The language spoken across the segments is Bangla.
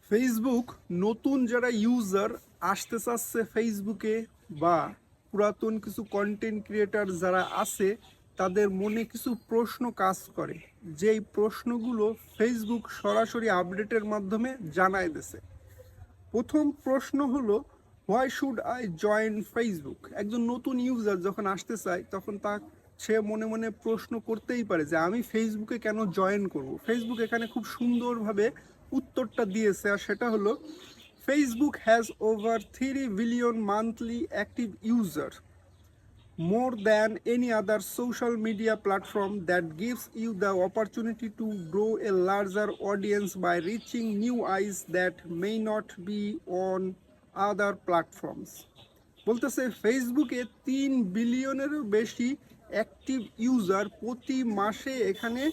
ফেসবুক নতুন যারা ইউজার আসতে চাচ্ছে ফেসবুকে বা পুরাতন কিছু কন্টেন্ট ক্রিয়েটার যারা আছে তাদের মনে কিছু প্রশ্ন কাজ করে, যেই প্রশ্নগুলো ফেসবুক সরাসরি আপডেটের মাধ্যমে জানায় দিছে। প্রথম প্রশ্ন হলো, why should I join Facebook? একজন নতুন ইউজার যখন আসতে চায় তখন সে মনে মনে প্রশ্ন করতেই পারে যে আমি ফেসবুকে কেন জয়েন করব। ফেসবুক এখানে খুব সুন্দরভাবে উত্তরটা দিয়েছে, আর সেটা হলো, Facebook has over 3 billion monthly active user, more than any other social media platform, that gives you the opportunity to grow a larger audience by reaching new eyes that may not be on other platforms. বলতেছে ফেসবুকে 3 বিলিয়নেরও বেশি অ্যাক্টিভ ইউজার প্রতি মাসে এখানে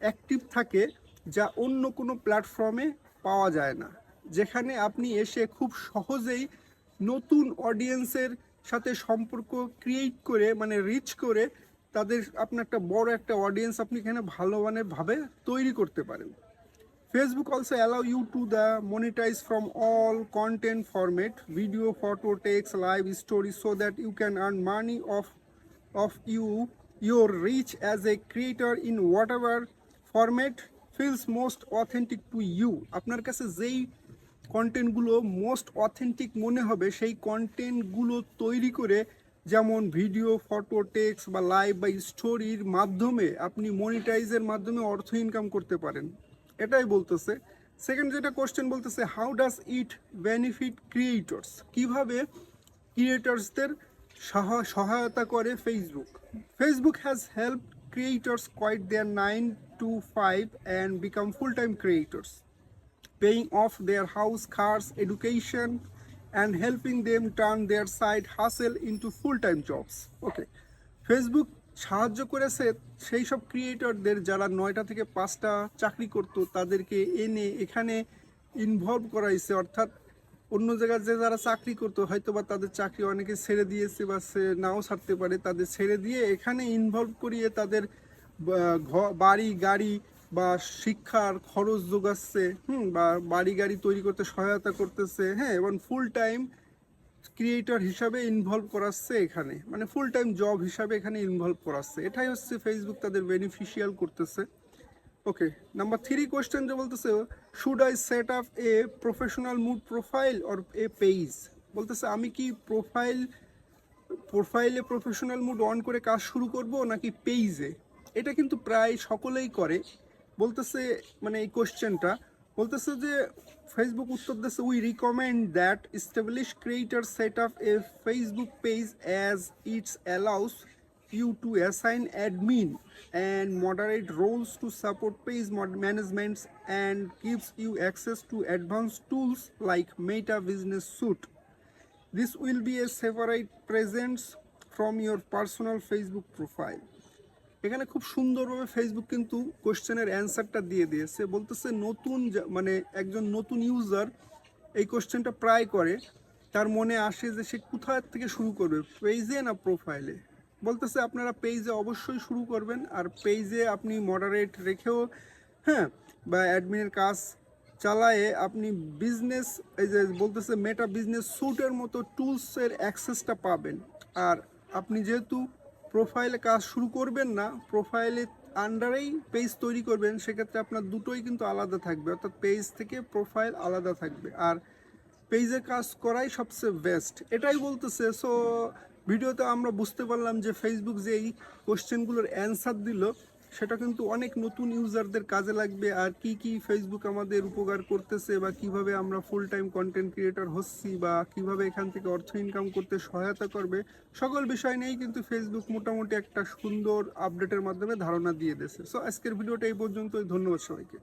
অ্যাক্টিভ থাকে, যা অন্য কোনো প্ল্যাটফর্মে পাওয়া যায় না। যেখানে আপনি এসে খুব সহজেই নতুন অডিয়েন্সের সাথে সম্পর্ক ক্রিয়েট করে, মানে রিচ করে, আপনার একটা বড় একটা অডিয়েন্স আপনি এখানে ভাবে তৈরি করতে পারেন। Facebook also allow you to the monetize from all content format, video, photo, text, live stories, so that you can earn money of your reach as a creator in whatever format feels most authentic to you. আপনার কাছে যেই কন্টেন্টগুলো মোস্ট অথেন্টিক মনে হবে সেই কন্টেন্টগুলো তৈরি করে, যেমন ভিডিও, ফটো, টেক্সট বা লাইভ বা স্টোরির মাধ্যমে আপনি মনিটাইজের মাধ্যমে অর্থ ইনকাম করতে পারেন। এটাই বলতেছে। সেকেন্ড যেটা কোশ্চেন বলতেছে, how does it benefit creators? কিভাবে ক্রিয়েটর্সদের সহায়তা করে Facebook? Facebook has help creators quite there 9 to 5 and become full-time creators, paying off their house, cars, education, and helping them turn their side hustle into full-time jobs. Okay. Facebook সাহায্য করেছে সেই সব ক্রিয়েটরদের যারা 9টা থেকে 5টা চাকরি করতো, তাদেরকে এনে এখানে ইনভলভ করাইছে। অর্থাৎ অন্য জায়গায় যে যারা চাকরি করতো, হয়তো বা তাদের চাকরি অনেকে ছেড়ে দিয়েছে বা সে নাও ছাড়তে পারে, তাদের ছেড়ে দিয়ে এখানে ইনভলভ করিয়ে তাদের বাড়ি গাড়ি বা শিক্ষার খরচ যোগাচ্ছে, বা বাড়ি গাড়ি তৈরি করতে সহায়তা করতেছে, হ্যাঁ, এবং ফুল টাইম ক্রিয়েটর হিসাবে ইনভলভ করাচ্ছে এখানে, মানে ফুল টাইম জব হিসাবে এখানে ইনভলভ করাচ্ছে। এটাই হচ্ছে ফেসবুক তাদের বেনিফিশিয়াল করতেছে। ওকে, নাম্বার 3 কোয়েশ্চেন যে বলতেছে, should I set up a professional mood profile or a page? বলতেছে আমি কি প্রোফাইলে প্রফেশনাল মুড অন করে কাজ শুরু করব নাকি পেজে? এটা কিন্তু প্রায় সকলেই করে। বলতেছে মানে এই কোশ্চেনটা বলতেছে যে ফেসবুক উত্তর দিচ্ছে, we recommend that establish creator set up A Facebook page as it's allows you to assign admin and moderate roles to support page management and gives you access to advanced tools like Meta Business Suite. This will be a separate presence from your personal Facebook profile. এখানে খুব সুন্দরভাবে ফেসবুক কিন্তু কোশ্চেনের অ্যান্সারটা দিয়ে দিয়েছে। বলতেছে নতুন মানে একজন নতুন ইউজার এই কোশ্চেনটা প্রায় করে, তার মনে আসে যে সে কোথায় থেকে শুরু করবে, পেজে না প্রোফাইলে? বলতেছে আপনারা পেজে অবশ্যই শুরু করবেন, আর পেজে আপনি মডারেট রেখেও, হ্যাঁ, বা অ্যাডমিনের কাজ চালায়ে আপনি বিজনেস, এই যে বলতেছে মেটা বিজনেস স্যুটের মতো টুলসের অ্যাক্সেসটা পাবেন। আর আপনি যেহেতু প্রোফাইলে কাজ শুরু করবেন না, প্রোফাইলে আন্ডারেই পেজ তৈরি করবেন, সেক্ষেত্রে আপনার দুটোই কিন্তু আলাদা থাকবে, অর্থাৎ পেজ থেকে প্রোফাইল আলাদা থাকবে, আর পেজে কাজ করাই সবচেয়ে বেস্ট, এটাই বলতেছে। সো ভিডিওতে আমরা বুঝতে পারলাম যে ফেসবুক যে এই কোশ্চেনগুলোর অ্যান্সার দিল সেটা কিন্তু অনেক নতুন ইউজারদের কাজে লাগবে। আর কি কি ফেসবুক আমাদের উপকার করতেছে, বা কিভাবে আমরা ফুল টাইম কন্টেন্ট ক্রিয়েটর হচ্ছি, বা কিভাবে এখান থেকে অর্থ ইনকাম করতে সহায়তা করবে, সকল বিষয় নিয়েই কিন্তু ফেসবুক মোটামুটি একটা সুন্দর আপডেটের মাধ্যমে ধারণা দিয়ে দিয়েছে। সো আজকের ভিডিওটা এই পর্যন্তই। ধন্যবাদ সবাইকে।